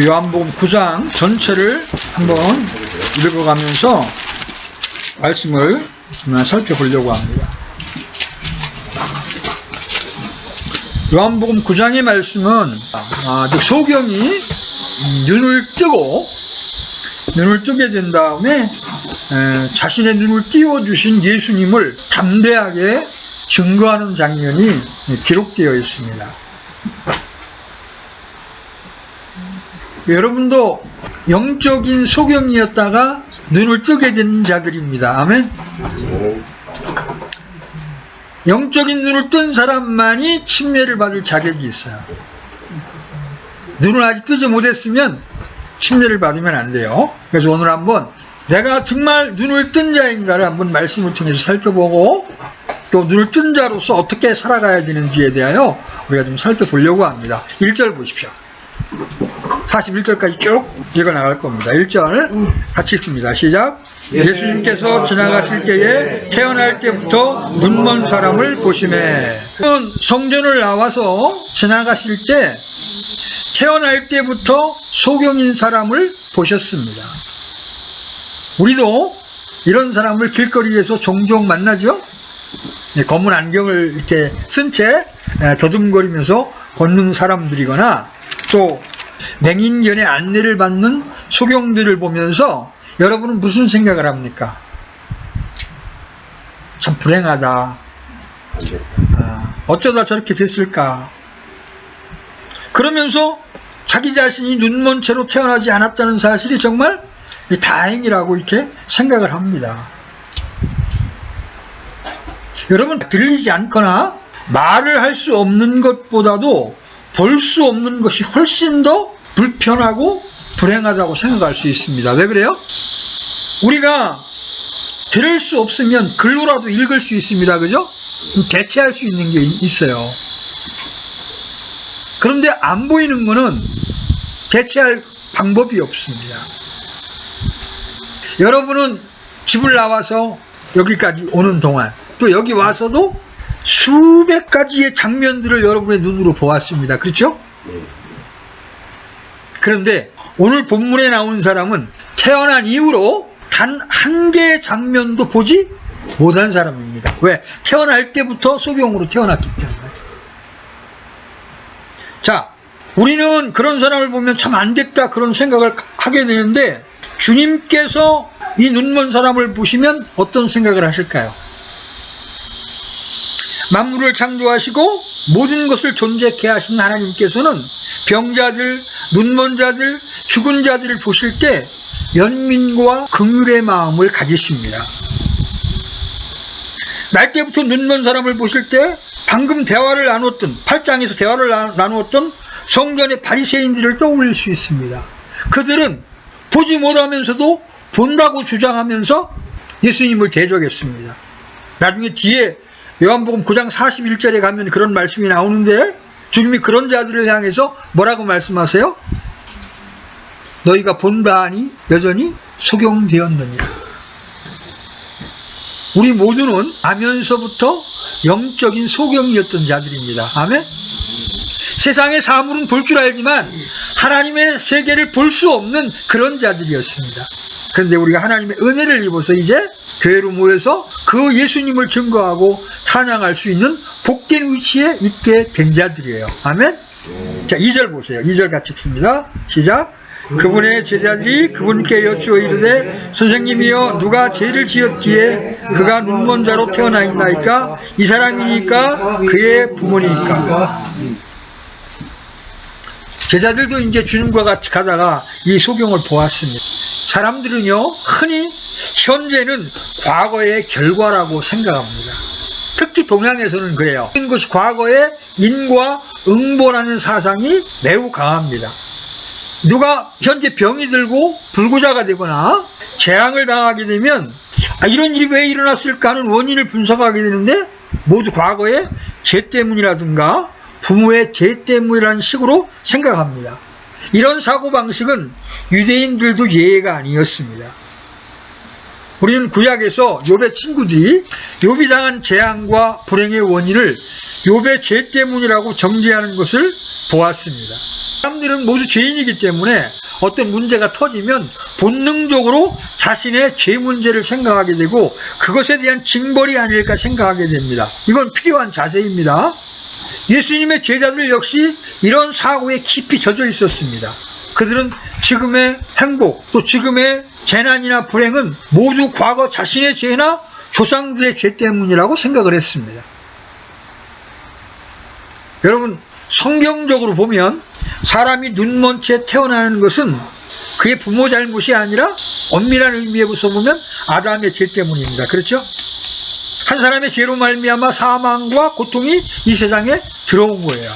요한복음 9장 전체를 한번 읽어가면서 말씀을 살펴보려고 합니다. 요한복음 9장의 말씀은 소경이 눈을 뜨게 된 다음에 자신의 눈을 띄워주신 예수님을 담대하게 증거하는 장면이 기록되어 있습니다. 여러분도 영적인 소경이었다가 눈을 뜨게 된 자들입니다. 아멘. 영적인 눈을 뜬 사람만이 침례를 받을 자격이 있어요. 눈을 아직 뜨지 못했으면 침례를 받으면 안 돼요. 그래서 오늘 한번 내가 정말 눈을 뜬 자인가를 한번 말씀을 통해서 살펴보고 또 눈을 뜬 자로서 어떻게 살아가야 되는지에 대하여 우리가 좀 살펴보려고 합니다. 1절 보십시오. 41절까지 쭉 읽어 나갈 겁니다. 1절 같이 읽습니다. 시작. 예수님께서 지나가실 때에 태어날 때부터 눈먼 사람을 보시매. 성전을 나와서 지나가실 때 태어날 때부터 소경인 사람을 보셨습니다. 우리도 이런 사람을 길거리에서 종종 만나죠. 검은 안경을 이렇게 쓴 채 더듬거리면서 걷는 사람들이거나 또 맹인견의 안내를 받는 소경들을 보면서 여러분은 무슨 생각을 합니까? 참 불행하다. 어쩌다 저렇게 됐을까? 그러면서 자기 자신이 눈먼 채로 태어나지 않았다는 사실이 정말 다행이라고 이렇게 생각을 합니다. 여러분, 들리지 않거나 말을 할 수 없는 것보다도 볼 수 없는 것이 훨씬 더 불편하고 불행하다고 생각할 수 있습니다. 왜 그래요? 우리가 들을 수 없으면 글로라도 읽을 수 있습니다. 그죠? 대체할 수 있는 게 있어요. 그런데 안 보이는 거는 대체할 방법이 없습니다. 여러분은 집을 나와서 여기까지 오는 동안 또 여기 와서도 수백 가지의 장면들을 여러분의 눈으로 보았습니다. 그렇죠? 그런데 오늘 본문에 나온 사람은 태어난 이후로 단 한 개의 장면도 보지 못한 사람입니다. 왜? 태어날 때부터 소경으로 태어났기 때문에. 자, 우리는 그런 사람을 보면 참 안 됐다 그런 생각을 하게 되는데 주님께서 이 눈먼 사람을 보시면 어떤 생각을 하실까요? 만물을 창조하시고 모든 것을 존재케 하신 하나님께서는 병자들, 눈먼 자들, 죽은 자들을 보실 때 연민과 긍휼의 마음을 가지십니다. 날 때부터 눈먼 사람을 보실 때 방금 대화를 나눴던 8장에서 대화를 나누었던 성전의 바리새인들을 떠올릴 수 있습니다. 그들은 보지 못하면서도 본다고 주장하면서 예수님을 대적했습니다. 나중에 뒤에 요한복음 9장 41절에 가면 그런 말씀이 나오는데 주님이 그런 자들을 향해서 뭐라고 말씀하세요? 너희가 본다 하니 여전히 소경되었느니라. 우리 모두는 아면서부터 영적인 소경이었던 자들입니다. 아멘? 세상의 사물은 볼 줄 알지만 하나님의 세계를 볼 수 없는 그런 자들이었습니다. 그런데 우리가 하나님의 은혜를 입어서 이제 교회로 모여서 그 예수님을 증거하고 찬양할 수 있는 복된 위치에 있게 된 자들이에요. 아멘? 자, 2절 보세요. 2절 같이 읽습니다. 시작. 그분의 제자들이 그분께 여쭈어 이르되 선생님이여 누가 죄를 지었기에 그가 눈먼 자로 태어나 있나이까? 이 사람이니까 그의 부모니까. 제자들도 이제 주님과 같이 가다가 이 소경을 보았습니다. 사람들은요, 흔히 현재는 과거의 결과라고 생각합니다. 특히 동양에서는 그래요. 이것이 과거의 인과 응보라는 사상이 매우 강합니다. 누가 현재 병이 들고 불구자가 되거나 재앙을 당하게 되면 이런 일이 왜 일어났을까 하는 원인을 분석하게 되는데 모두 과거의 죄 때문이라든가 부모의 죄 때문이라는 식으로 생각합니다. 이런 사고방식은 유대인들도 예외가 아니었습니다. 우리는 구약에서 욥의 친구들이 욥이 당한 재앙과 불행의 원인을 욥의 죄 때문이라고 정죄하는 것을 보았습니다. 사람들은 모두 죄인이기 때문에 어떤 문제가 터지면 본능적으로 자신의 죄 문제를 생각하게 되고 그것에 대한 징벌이 아닐까 생각하게 됩니다. 이건 필요한 자세입니다. 예수님의 제자들 역시 이런 사고에 깊이 젖어 있었습니다. 그들은 지금의 행복, 또 지금의 재난이나 불행은 모두 과거 자신의 죄나 조상들의 죄 때문이라고 생각을 했습니다. 여러분, 성경적으로 보면 사람이 눈먼 채 태어나는 것은 그의 부모 잘못이 아니라 엄밀한 의미에서 보면 아담의 죄 때문입니다. 그렇죠? 한 사람의 죄로 말미암아 사망과 고통이 이 세상에 들어온 거예요.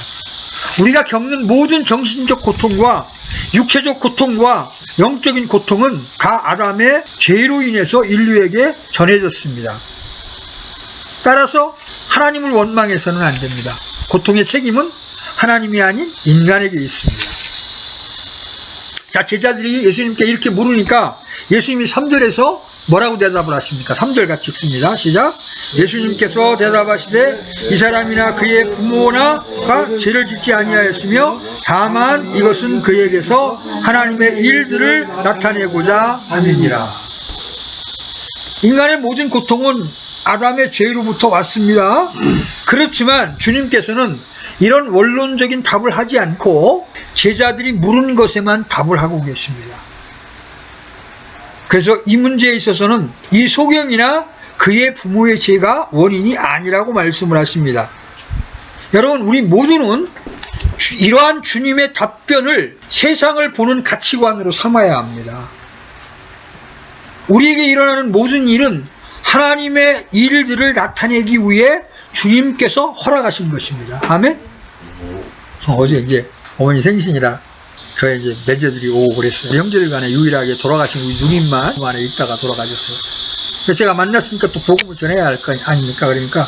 우리가 겪는 모든 정신적 고통과 육체적 고통과 영적인 고통은 다 아담의 죄로 인해서 인류에게 전해졌습니다. 따라서 하나님을 원망해서는 안 됩니다. 고통의 책임은 하나님이 아닌 인간에게 있습니다. 자, 제자들이 예수님께 이렇게 물으니까 예수님이 3절에서 뭐라고 대답을 하십니까? 3절 같이 읽습니다. 시작. 예수님께서 대답하시되 이 사람이나 그의 부모나가 죄를 짓지 아니하였으며 다만 이것은 그에게서 하나님의 일들을 나타내고자 함이니라. 인간의 모든 고통은 아담의 죄로부터 왔습니다. 그렇지만 주님께서는 이런 원론적인 답을 하지 않고 제자들이 물은 것에만 답을 하고 계십니다. 그래서 이 문제에 있어서는 이 소경이나 그의 부모의 죄가 원인이 아니라고 말씀을 하십니다. 여러분, 우리 모두는 이러한 주님의 답변을 세상을 보는 가치관으로 삼아야 합니다. 우리에게 일어나는 모든 일은 하나님의 일들을 나타내기 위해 주님께서 허락하신 것입니다. 아멘? 어제 이제 어머니 생신이라 저희 이제 매제들이 오고 그랬어요. 형제들 간에 유일하게 돌아가신 우리 누님만 안에 있다가 돌아가셨어요. 그래서 제가 만났으니까 또 복음을 전해야 할 거 아닙니까? 그러니까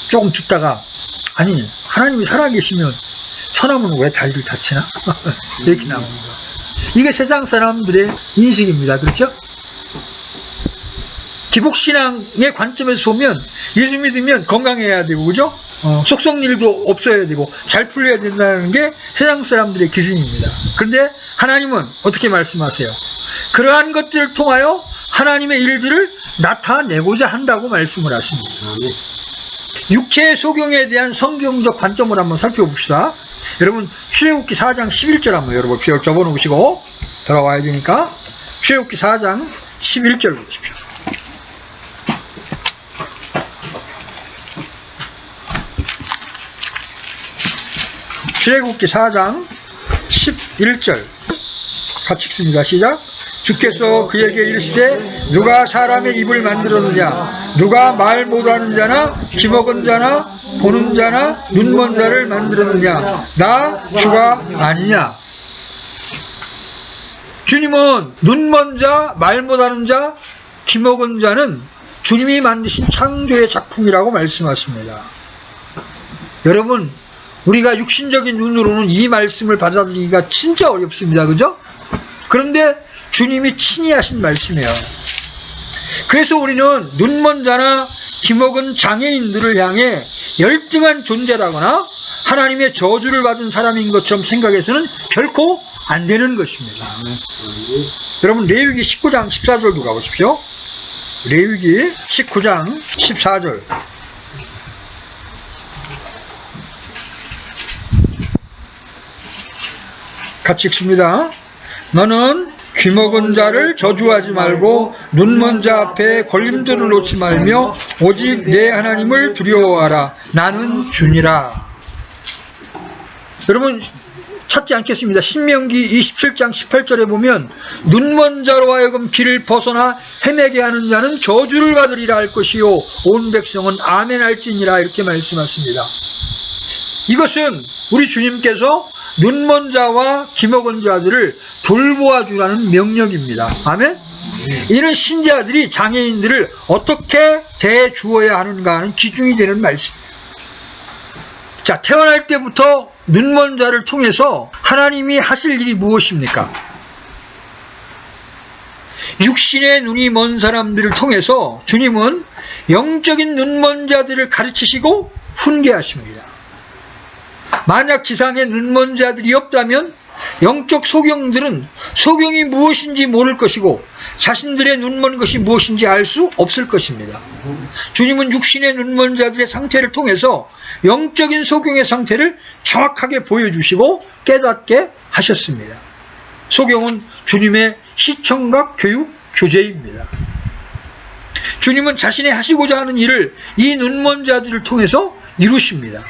조금 듣다가 아니, 하나님이 살아계시면 천하면 왜 달들 다치나? 이렇게 나오는 거예요. 이게 세상 사람들의 인식입니다. 그렇죠? 기복신앙의 관점에서 보면 예수 믿으면 건강해야 되고, 그죠? 속성일도 없어야 되고 잘 풀려야 된다는 게 세상 사람들의 기준입니다. 그런데 하나님은 어떻게 말씀하세요? 그러한 것들을 통하여 하나님의 일들을 나타내고자 한다고 말씀을 하십니다. 육체의 소경에 대한 성경적 관점을 한번 살펴봅시다. 여러분, 출애굽기 4장 11절 한번 여러분 적어놓으시고 돌아와야 되니까 출애굽기 4장 11절 보십시오. 출애굽기 4장 11절 같이 읽습니다. 시작. 주께서 그에게 이르시되 누가 사람의 입을 만들었느냐? 누가 말 못하는 자나 귀먹은 자나 보는 자나 눈먼 자를 만들었느냐? 나 주가 아니냐? 주님은 눈먼 자, 말 못하는 자, 귀먹은 자는 주님이 만드신 창조의 작품이라고 말씀하십니다. 여러분, 우리가 육신적인 눈으로는 이 말씀을 받아들이기가 진짜 어렵습니다. 그죠? 그런데 주님이 친히 하신 말씀이에요. 그래서 우리는 눈먼 자나 귀먹은 장애인들을 향해 열등한 존재라거나 하나님의 저주를 받은 사람인 것처럼 생각해서는 결코 안 되는 것입니다. 여러분, 레위기 19장 14절도 가보십시오. 레위기 19장 14절 같이 읽습니다. 너는 귀먹은 자를 저주하지 말고 눈먼 자 앞에 걸림돌을 놓지 말며 오직 내 하나님을 두려워하라. 나는 주니라. 여러분, 찾지 않겠습니다. 신명기 27장 18절에 보면 눈먼 자로 하여금 길을 벗어나 헤매게 하는 자는 저주를 받으리라 할 것이요 온 백성은 아멘 할지니라. 이렇게 말씀하십니다. 이것은 우리 주님께서 눈먼 자와 귀먹은 자들을 돌보아 주라는 명령입니다. 아멘? 이는 신자들이 장애인들을 어떻게 대주어야 하는가 하는 기준이 되는 말씀입니다. 자, 태어날 때부터 눈먼 자를 통해서 하나님이 하실 일이 무엇입니까? 육신의 눈이 먼 사람들을 통해서 주님은 영적인 눈먼 자들을 가르치시고 훈계하십니다. 만약 지상에 눈먼 자들이 없다면 영적 소경들은 소경이 무엇인지 모를 것이고 자신들의 눈먼 것이 무엇인지 알 수 없을 것입니다. 주님은 육신의 눈먼 자들의 상태를 통해서 영적인 소경의 상태를 정확하게 보여주시고 깨닫게 하셨습니다. 소경은 주님의 시청각 교육 교재입니다. 주님은 자신의 하시고자 하는 일을 이 눈먼 자들을 통해서 이루십니다.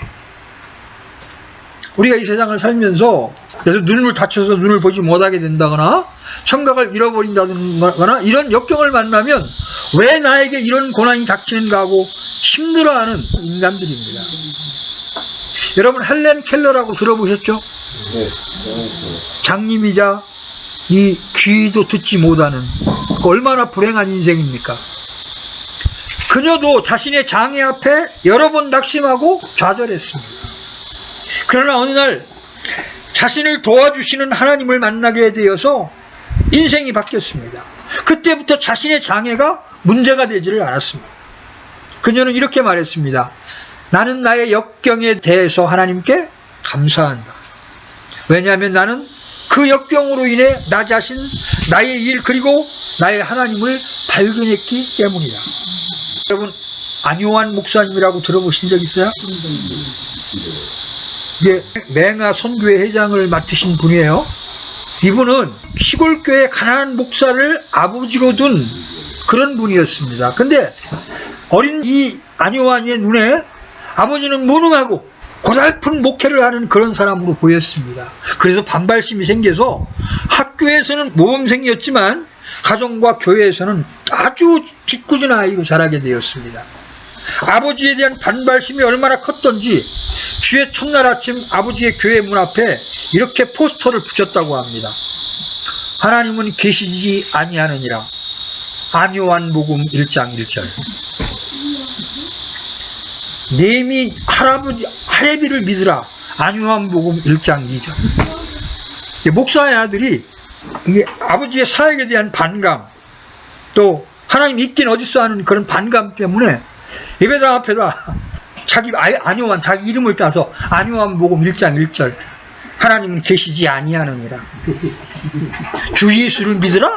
우리가 이 세상을 살면서 그래서 눈을 다쳐서 눈을 보지 못하게 된다거나 청각을 잃어버린다거나 이런 역경을 만나면 왜 나에게 이런 고난이 닥치는가 하고 힘들어하는 인간들입니다. 여러분 헬렌 켈러라고 들어보셨죠? 장님이자 이 귀도 듣지 못하는 얼마나 불행한 인생입니까? 그녀도 자신의 장애 앞에 여러 번 낙심하고 좌절했습니다. 그러나 어느 날 자신을 도와주시는 하나님을 만나게 되어서 인생이 바뀌었습니다. 그때부터 자신의 장애가 문제가 되지를 않았습니다. 그녀는 이렇게 말했습니다. 나는 나의 역경에 대해서 하나님께 감사한다. 왜냐하면 나는 그 역경으로 인해 나 자신, 나의 일 그리고 나의 하나님을 발견했기 때문이다. 여러분 안요한 목사님이라고 들어보신 적 있어요? 이게 맹아 선교회 회장을 맡으신 분이에요. 이분은 시골교회 가난한 목사를 아버지로 둔 그런 분이었습니다. 근데 어린 이 안요한의 눈에 아버지는 무능하고 고달픈 목회를 하는 그런 사람으로 보였습니다. 그래서 반발심이 생겨서 학교에서는 모범생이었지만 가정과 교회에서는 아주 짓궂은 아이로 자라게 되었습니다. 아버지에 대한 반발심이 얼마나 컸던지 주의 첫날 아침 아버지의 교회 문 앞에 이렇게 포스터를 붙였다고 합니다. 하나님은 계시지 아니하느니라. 안요한 복음 1장 1절. 네미 할애비를 믿으라. 안요한 복음 1장 2절. 목사의 아들이 이게 아버지의 사역에 대한 반감, 또 하나님 있긴 어딨어 하는 그런 반감 때문에 예배당 앞에다 자기 안요한 자기 이름을 따서 안요한 복음 1장 1절 하나님은 계시지 아니하느니라. 주 예수를 믿으라.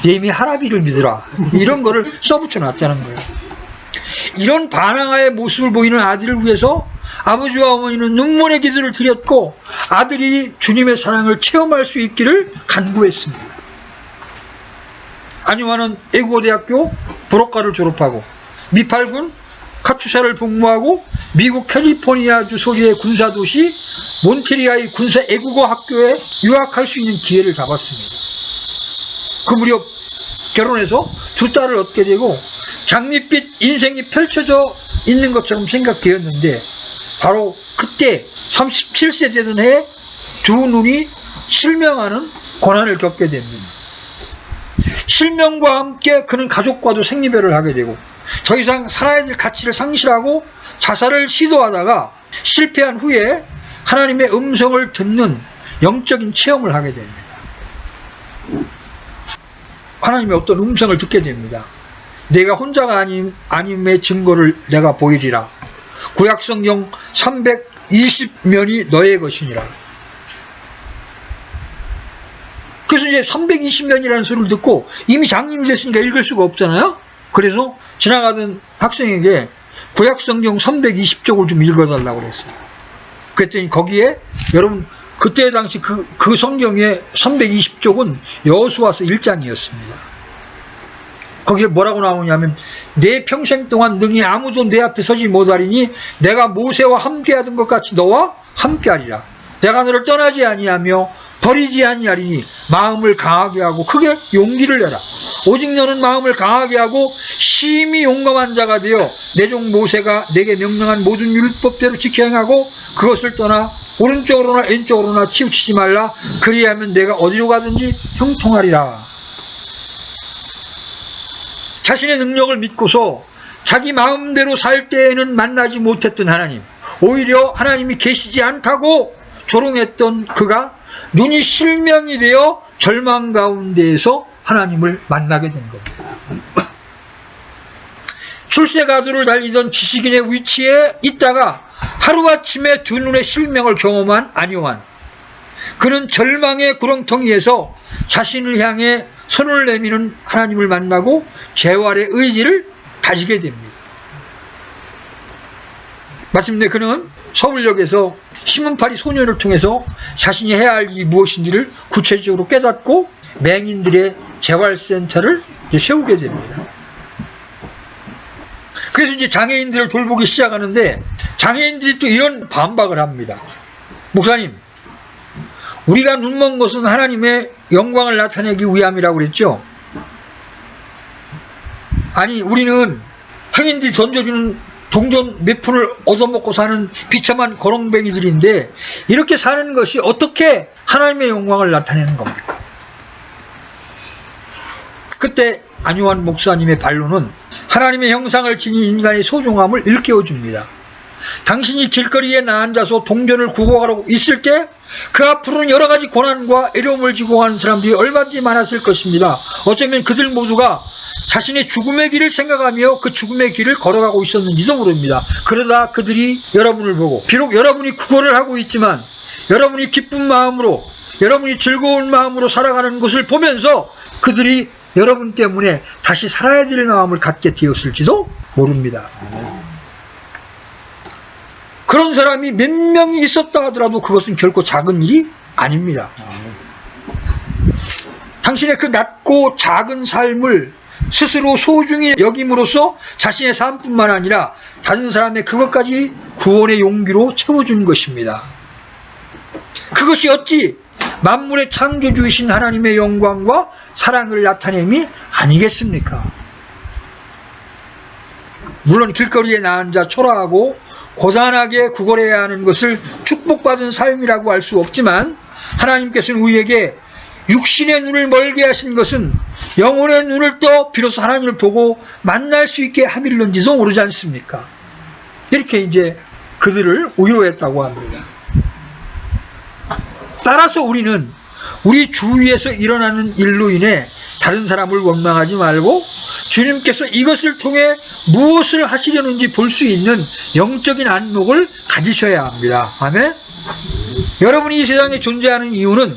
네미 할아비를 믿으라. 이런 거를 써붙여 놨다는 거예요. 이런 반항아의 모습을 보이는 아들을 위해서 아버지와 어머니는 눈물의 기도를 드렸고 아들이 주님의 사랑을 체험할 수 있기를 간구했습니다. 안요한은 애국어대학교 불어과를 졸업하고 미팔군 카투샤를 복무하고 미국 캘리포니아주 소재의 군사도시 몬테리아의 군사 애국어 학교에 유학할 수 있는 기회를 잡았습니다. 그 무렵 결혼해서 두 딸을 얻게 되고 장밋빛 인생이 펼쳐져 있는 것처럼 생각되었는데 바로 그때 37세 되던 해에 두 눈이 실명하는 고난을 겪게 됩니다. 실명과 함께 그는 가족과도 생리별을 하게 되고 더 이상 살아야 될 가치를 상실하고 자살을 시도하다가 실패한 후에 하나님의 음성을 듣는 영적인 체험을 하게 됩니다. 하나님의 어떤 음성을 듣게 됩니다. 내가 혼자가 아님의 증거를 내가 보이리라. 구약성경 320면이 너의 것이니라. 그래서 이제 320면이라는 소리를 듣고 이미 장님이 됐으니까 읽을 수가 없잖아요. 그래서 지나가던 학생에게 구약성경 320쪽을 좀 읽어달라고 그랬어요. 그랬더니 거기에 여러분 그때 당시 그 성경의 320쪽은 여호수아서 1장이었습니다. 거기에 뭐라고 나오냐면 내 평생 동안 능히 아무도 내 앞에 서지 못하리니 내가 모세와 함께하던 것 같이 너와 함께하리라. 내가 너를 떠나지 아니하며 버리지 아니하리니 마음을 강하게 하고 크게 용기를 내라. 오직 너는 마음을 강하게 하고 심히 용감한 자가 되어 내 종 모세가 내게 명령한 모든 율법대로 지켜 행하고 그것을 떠나 오른쪽으로나 왼쪽으로나 치우치지 말라. 그리하면 내가 어디로 가든지 형통하리라. 자신의 능력을 믿고서 자기 마음대로 살 때에는 만나지 못했던 하나님, 오히려 하나님이 계시지 않다고 조롱했던 그가 눈이 실명이 되어 절망 가운데에서 하나님을 만나게 된 겁니다. 출세가도를 달리던 지식인의 위치에 있다가 하루아침에 두 눈의 실명을 경험한 안요한, 그는 절망의 구렁텅이에서 자신을 향해 손을 내미는 하나님을 만나고 재활의 의지를 가지게 됩니다. 마침내 그는 서울역에서 신문파리 소년을 통해서 자신이 해야 할 일이 무엇인지를 구체적으로 깨닫고 맹인들의 재활센터를 세우게 됩니다. 그래서 이제 장애인들을 돌보기 시작하는데, 장애인들이 또 이런 반박을 합니다. 목사님, 우리가 눈먼 것은 하나님의 영광을 나타내기 위함이라고 그랬죠? 아니, 우리는 행인들이 던져주는 동전 몇 푼을 얻어먹고 사는 비참한 거렁뱅이들인데 이렇게 사는 것이 어떻게 하나님의 영광을 나타내는 겁니까? 그때 안요한 목사님의 반론은 하나님의 형상을 지닌 인간의 소중함을 일깨워줍니다. 당신이 길거리에 나앉아서 동전을 구고 가고 있을 때 그 앞으로는 여러 가지 고난과 어려움을 지고 가는 사람들이 얼마든지 많았을 것입니다. 어쩌면 그들 모두가 자신의 죽음의 길을 생각하며 그 죽음의 길을 걸어가고 있었는지도 모릅니다. 그러다 그들이 여러분을 보고, 비록 여러분이 구걸을 하고 있지만 여러분이 기쁜 마음으로, 여러분이 즐거운 마음으로 살아가는 것을 보면서 그들이 여러분 때문에 다시 살아야 될 마음을 갖게 되었을지도 모릅니다. 그런 사람이 몇 명이 있었다 하더라도 그것은 결코 작은 일이 아닙니다. 당신의 그 낮고 작은 삶을 스스로 소중히 여김으로써 자신의 삶뿐만 아니라 다른 사람의 그것까지 구원의 용기로 채워주는 것입니다. 그것이 어찌 만물의 창조주이신 하나님의 영광과 사랑을 나타냄이 아니겠습니까? 물론 길거리에 나앉아 초라하고 고단하게 구걸해야 하는 것을 축복받은 삶이라고 할 수 없지만, 하나님께서는 우리에게 육신의 눈을 멀게 하신 것은 영혼의 눈을 떠 비로소 하나님을 보고 만날 수 있게 함이런지도 모르지 않습니까? 이렇게 이제 그들을 위로했다고 합니다. 따라서 우리는 우리 주위에서 일어나는 일로 인해 다른 사람을 원망하지 말고 주님께서 이것을 통해 무엇을 하시려는지 볼 수 있는 영적인 안목을 가지셔야 합니다. 아멘. 여러분이 이 세상에 존재하는 이유는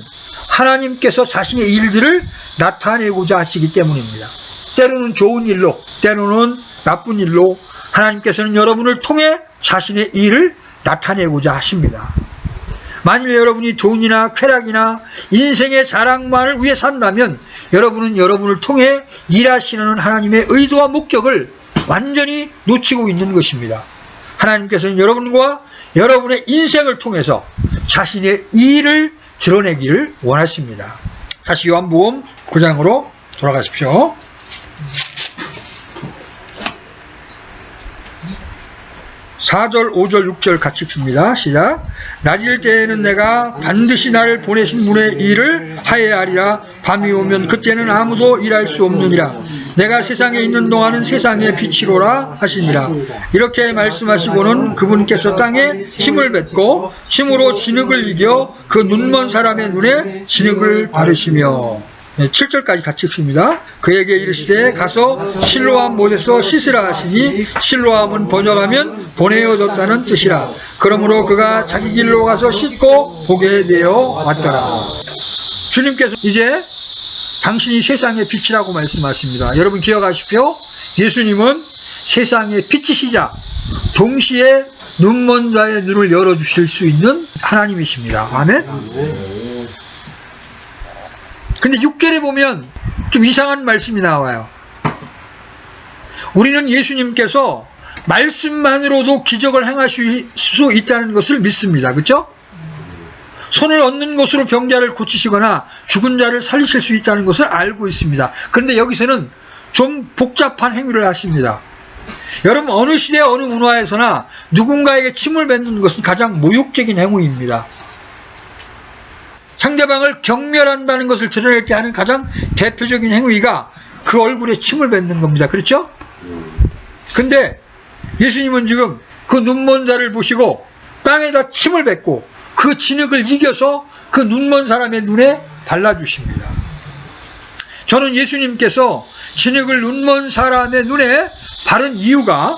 하나님께서 자신의 일들을 나타내고자 하시기 때문입니다. 때로는 좋은 일로, 때로는 나쁜 일로 하나님께서는 여러분을 통해 자신의 일을 나타내고자 하십니다. 만일 여러분이 돈이나 쾌락이나 인생의 자랑만을 위해 산다면 여러분은 여러분을 통해 일하시는 하나님의 의도와 목적을 완전히 놓치고 있는 것입니다. 하나님께서는 여러분과 여러분의 인생을 통해서 자신의 일을 드러내기를 원하십니다. 다시 요한복음 9장으로 돌아가십시오. 4절, 5절, 6절 같이 읽습니다. 시작. 낮일 때에는 내가 반드시 나를 보내신 분의 일을 하여야 하리라. 밤이 오면 그때는 아무도 일할 수 없느니라. 내가 세상에 있는 동안은 세상의 빛이로라 하시니라. 이렇게 말씀하시고는 그분께서 땅에 침을 뱉고 침으로 진흙을 이겨 그 눈먼 사람의 눈에 진흙을 바르시며. 7절까지 같이 읽습니다. 그에게 이르시되 가서 실로암 못에서 씻으라 하시니 실로암은 번역하면 보내어졌다는 뜻이라. 그러므로 그가 자기 길로 가서 씻고 보게 되어 왔더라. 주님께서 이제 당신이 세상의 빛이라고 말씀하십니다. 여러분 기억하십시오. 예수님은 세상의 빛이시자 동시에 눈먼 자의 눈을 열어주실 수 있는 하나님이십니다. 아멘. 근데 6절에 보면 좀 이상한 말씀이 나와요. 우리는 예수님께서 말씀만으로도 기적을 행하실 수 있다는 것을 믿습니다. 그렇죠? 손을 얹는 것으로 병자를 고치시거나 죽은 자를 살리실 수 있다는 것을 알고 있습니다. 그런데 여기서는 좀 복잡한 행위를 하십니다. 여러분, 어느 시대 어느 문화에서나 누군가에게 침을 뱉는 것은 가장 모욕적인 행위입니다. 상대방을 경멸한다는 것을 드러낼 때 하는 가장 대표적인 행위가 그 얼굴에 침을 뱉는 겁니다. 그렇죠? 근데 예수님은 지금 그 눈먼 자를 보시고 땅에다 침을 뱉고 그 진흙을 이겨서 그 눈먼 사람의 눈에 발라주십니다. 저는 예수님께서 진흙을 눈먼 사람의 눈에 바른 이유가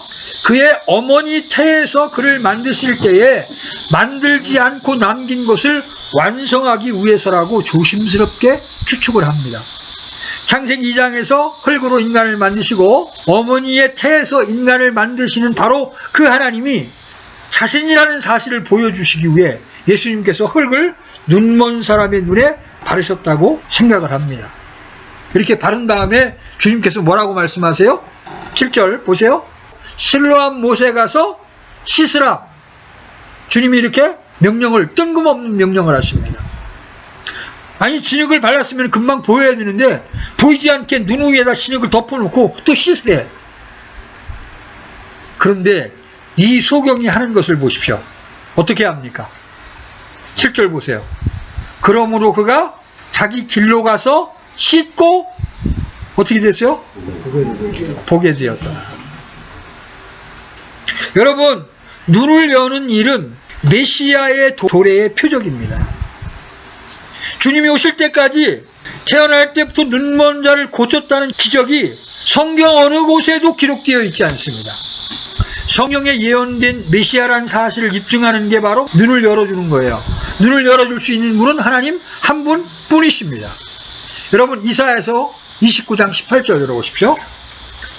그의 어머니 태에서 그를 만드실 때에 만들지 않고 남긴 것을 완성하기 위해서라고 조심스럽게 추측을 합니다. 창세기 2장에서 흙으로 인간을 만드시고 어머니의 태에서 인간을 만드시는 바로 그 하나님이 자신이라는 사실을 보여주시기 위해 예수님께서 흙을 눈먼 사람의 눈에 바르셨다고 생각을 합니다. 이렇게 바른 다음에 주님께서 뭐라고 말씀하세요? 7절 보세요. 실로암 못에 가서 씻으라. 주님이 이렇게 명령을, 뜬금없는 명령을 하십니다. 아니, 진흙을 발랐으면 금방 보여야 되는데 보이지 않게 눈 위에다 진흙을 덮어놓고 또 씻으래. 그런데 이 소경이 하는 것을 보십시오. 어떻게 합니까? 7절 보세요. 그러므로 그가 자기 길로 가서 씻고 어떻게 됐어요? 보게 되었다. 여러분, 눈을 여는 일은 메시아의 도래의 표적입니다. 주님이 오실 때까지 태어날 때부터 눈먼 자를 고쳤다는 기적이 성경 어느 곳에도 기록되어 있지 않습니다. 성경에 예언된 메시아라는 사실을 입증하는 게 바로 눈을 열어주는 거예요. 눈을 열어줄 수 있는 분은 하나님 한 분뿐이십니다. 여러분, 이사야서 29장 18절 열어보십시오.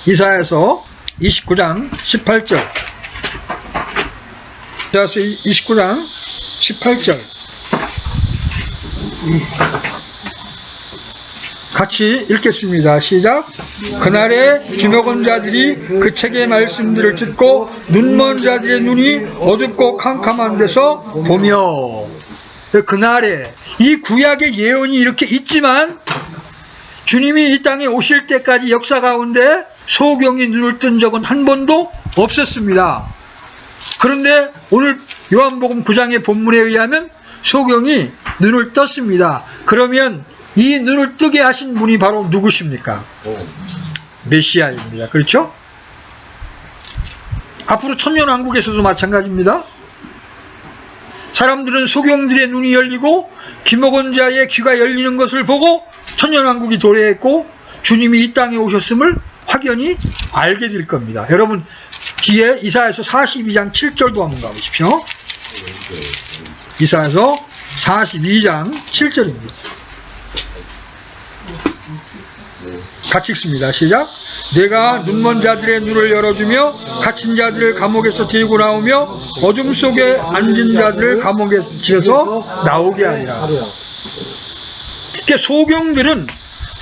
이사야서 29장 18절. 이사야서 29장 18절. 같이 읽겠습니다. 시작. 그날에 기먹은 자들이 그 책의 말씀들을 듣고 눈먼 자들의 눈이 어둡고 캄캄한 데서 보며. 그날에 이 구약의 예언이 이렇게 있지만 주님이 이 땅에 오실 때까지 역사 가운데 소경이 눈을 뜬 적은 한 번도 없었습니다. 그런데 오늘 요한복음 9장의 본문에 의하면 소경이 눈을 떴습니다. 그러면 이 눈을 뜨게 하신 분이 바로 누구십니까? 메시아입니다. 그렇죠? 앞으로 천년왕국에서도 마찬가지입니다. 사람들은 소경들의 눈이 열리고 귀먹은 자의 귀가 열리는 것을 보고 천년왕국이 도래했고 주님이 이 땅에 오셨음을 확연히 알게 될 겁니다. 여러분, 뒤에 이사야서 42장 7절도 한번 가보십시오. 이사야서 42장 7절입니다. 같이 읽습니다. 시작. 내가 눈먼 자들의 눈을 열어주며 갇힌 자들을 감옥에서 데리고 나오며 어둠 속에 앉은 자들을 감옥에서 나오게 하리라. 이렇게 소경들은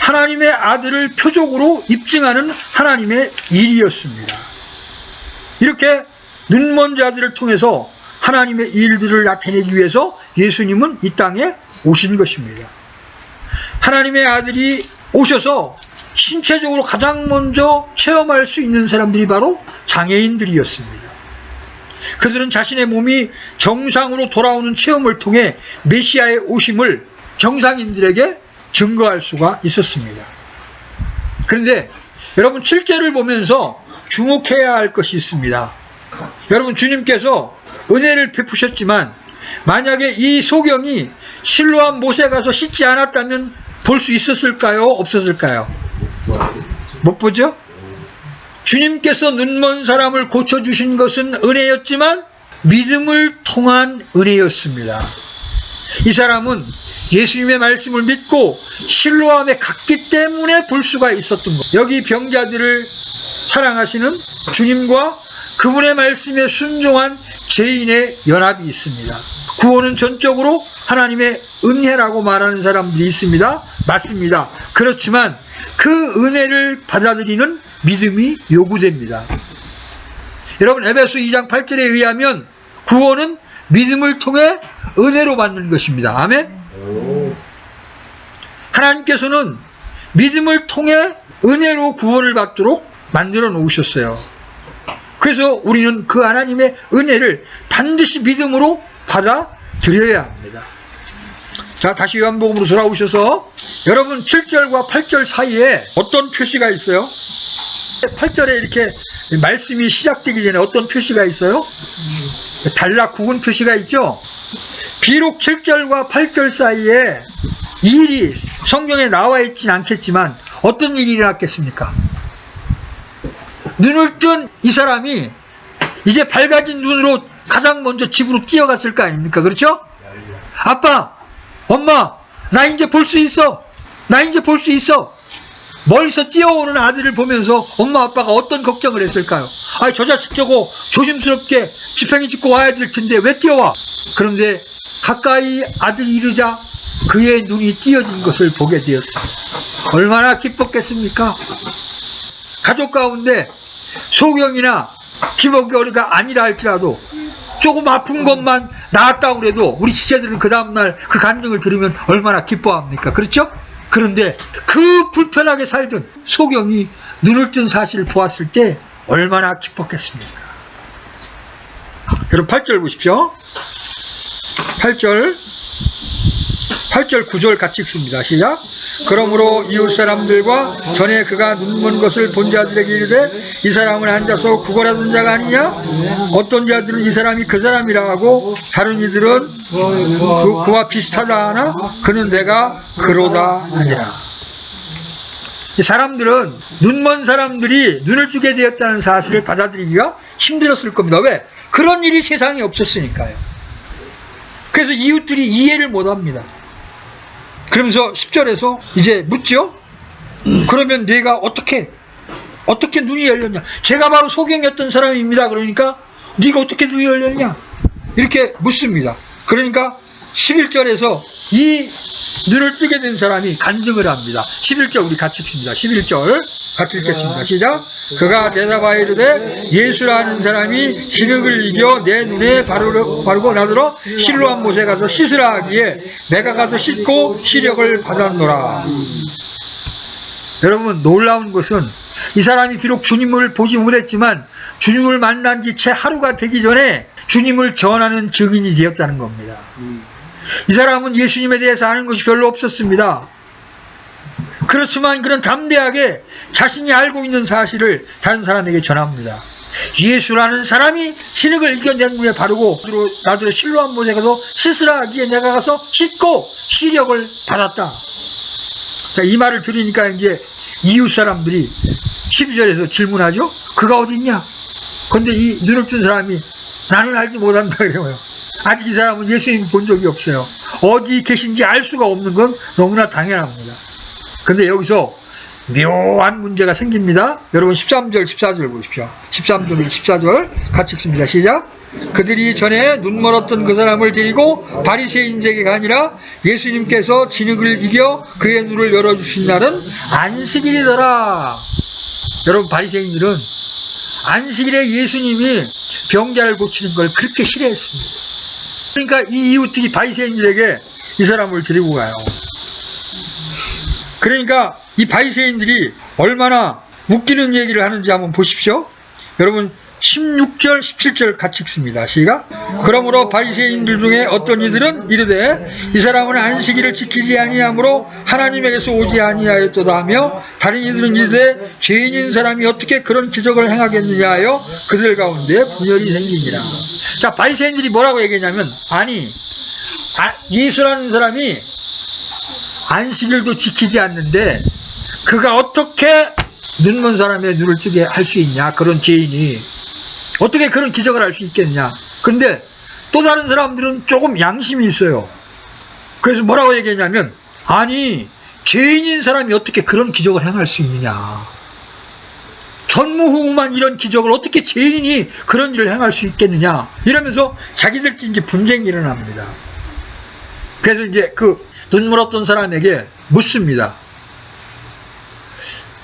하나님의 아들을 표적으로 입증하는 하나님의 일이었습니다. 이렇게 눈먼 자들을 통해서 하나님의 일들을 나타내기 위해서 예수님은 이 땅에 오신 것입니다. 하나님의 아들이 오셔서 신체적으로 가장 먼저 체험할 수 있는 사람들이 바로 장애인들이었습니다. 그들은 자신의 몸이 정상으로 돌아오는 체험을 통해 메시아의 오심을 정상인들에게 증거할 수가 있었습니다. 그런데 여러분, 7절을 보면서 주목해야 할 것이 있습니다. 여러분, 주님께서 은혜를 베푸셨지만 만약에 이 소경이 실로암 못에 가서 씻지 않았다면 볼 수 있었을까요? 없었을까요? 못 보죠? 주님께서 눈먼 사람을 고쳐주신 것은 은혜였지만 믿음을 통한 은혜였습니다. 이 사람은 예수님의 말씀을 믿고 실로암에 갔기 때문에 볼 수가 있었던 것. 여기 병자들을 사랑하시는 주님과 그분의 말씀에 순종한 죄인의 연합이 있습니다. 구원은 전적으로 하나님의 은혜라고 말하는 사람들이 있습니다. 맞습니다. 그렇지만 그 은혜를 받아들이는 믿음이 요구됩니다. 여러분, 에베소 2장 8절에 의하면 구원은 믿음을 통해 은혜로 받는 것입니다. 아멘? 하나님께서는 믿음을 통해 은혜로 구원을 받도록 만들어 놓으셨어요. 그래서 우리는 그 하나님의 은혜를 반드시 믿음으로 받아들여야 합니다. 자, 다시 요한복음으로 돌아오셔서 여러분, 7절과 8절 사이에 어떤 표시가 있어요? 8절에 이렇게 말씀이 시작되기 전에 어떤 표시가 있어요? 달라 굵은 표시가 있죠? 비록 7절과 8절 사이에 이 일이 성경에 나와 있진 않겠지만 어떤 일이 일어났겠습니까? 눈을 뜬 이 사람이 이제 밝아진 눈으로 가장 먼저 집으로 뛰어갔을 거 아닙니까? 그렇죠? 아빠, 엄마, 나 이제 볼 수 있어. 나 이제 볼 수 있어. 멀리서 뛰어오는 아들을 보면서 엄마 아빠가 어떤 걱정을 했을까요? 아, 저 자식 저거 조심스럽게 지팡이 짚고 와야 될 텐데 왜 뛰어와? 그런데 가까이 아들이 이르자 그의 눈이 띄어진 것을 보게 되었습니다. 얼마나 기뻤겠습니까? 가족 가운데 소경이나 기복거리가 아니라 할지라도 조금 아픈 것만 나았다고 그래도 우리 지체들은 그 다음날 그 간증을 들으면 얼마나 기뻐합니까? 그렇죠? 그런데 그 불편하게 살던 소경이 눈을 뜬 사실을 보았을 때 얼마나 기뻤겠습니까? 여러분 8절 보십시오. 8절 9절 같이 읽습니다. 시작. 그러므로 이웃 사람들과 전에 그가 눈먼 것을 본 자들에게 이르되 이 사람은 앉아서 구걸하던 자가 아니냐? 어떤 자들은 이 사람이 그 사람이라 하고 다른 이들은 그와 비슷하다 하나 그는 내가 그로다 하니라. 사람들은 눈먼 사람들이 눈을 뜨게 되었다는 사실을 받아들이기가 힘들었을 겁니다. 왜? 그런 일이 세상에 없었으니까요. 그래서 이웃들이 이해를 못합니다. 그러면서 10절에서 이제 묻죠? 그러면 내가 어떻게 눈이 열렸냐? 제가 바로 소경이었던 사람입니다. 그러니까 네가 어떻게 눈이 열렸냐? 이렇게 묻습니다. 그러니까 11절에서 이 눈을 뜨게 된 사람이 간증을 합니다. 11절 우리 같이 읽습니다. 11절 같이 읽겠습니다. 시작. 그가 대답하여 이르되 예수라는 사람이 진흙을 이겨 내 눈에 바르고 나더러 실로암 못에 가서 씻으라 하기에 내가 가서 씻고 시력을 받았노라. 여러분 놀라운 것은 이 사람이 비록 주님을 보지 못했지만 주님을 만난 지 채 하루가 되기 전에 주님을 전하는 증인이 되었다는 겁니다. 이 사람은 예수님에 대해서 아는 것이 별로 없었습니다. 그렇지만 그런 담대하게 자신이 알고 있는 사실을 다른 사람에게 전합니다. 예수라는 사람이 진흙을 이겨 내 눈에 바르고 나더러 실로암 못에 가서 씻으라 하기에 내가 가서 씻고 시력을 받았다. 자, 이 말을 들으니까 이제 이웃 사람들이 12절에서 질문하죠. 그가 어디 있냐? 그런데 이 눈을 뜬 사람이 나는 알지 못한다 그래요. 아직 이 사람은 예수님 본 적이 없어요. 어디 계신지 알 수가 없는 건 너무나 당연합니다. 그런데 여기서 묘한 문제가 생깁니다. 여러분 13절 14절 보십시오. 13절 14절 같이 읽습니다. 시작. 그들이 전에 눈 멀었던 그 사람을 데리고 바리새인에게 아니라 예수님께서 진흙을 이겨 그의 눈을 열어주신 날은 안식일이더라. 여러분 바리새인들은 안식일에 예수님이 병자를 고치는 걸 그렇게 싫어했습니다. 그러니까 이 이웃들이 바리새인들에게 이 사람을 데리고 가요. 그러니까 이 바리새인들이 얼마나 웃기는 얘기를 하는지 한번 보십시오. 여러분 16절 17절 같이 읽습니다. 시작. 그러므로 바리새인들 중에 어떤 이들은 이르되 이 사람은 안식일을 지키지 아니하므로 하나님에게서 오지 아니하였도다 하며 다른 이들은 이르되 죄인인 사람이 어떻게 그런 기적을 행하겠느냐 하여 그들 가운데 분열이 생기니라. 자, 바리새인들이 뭐라고 얘기했냐면 아니 예수라는 사람이 안식일도 지키지 않는데 그가 어떻게 눈먼 사람의 눈을 뜨게 할 수 있냐? 그런 죄인이 어떻게 그런 기적을 할 수 있겠냐? 근데 또 다른 사람들은 조금 양심이 있어요. 그래서 뭐라고 얘기했냐면 아니 죄인인 사람이 어떻게 그런 기적을 행할 수 있느냐? 전무후무한 이런 기적을 어떻게 죄인이 그런 일을 행할 수 있겠느냐? 이러면서 자기들끼리 이제 분쟁이 일어납니다. 그래서 이제 그 눈물었던 사람에게 묻습니다.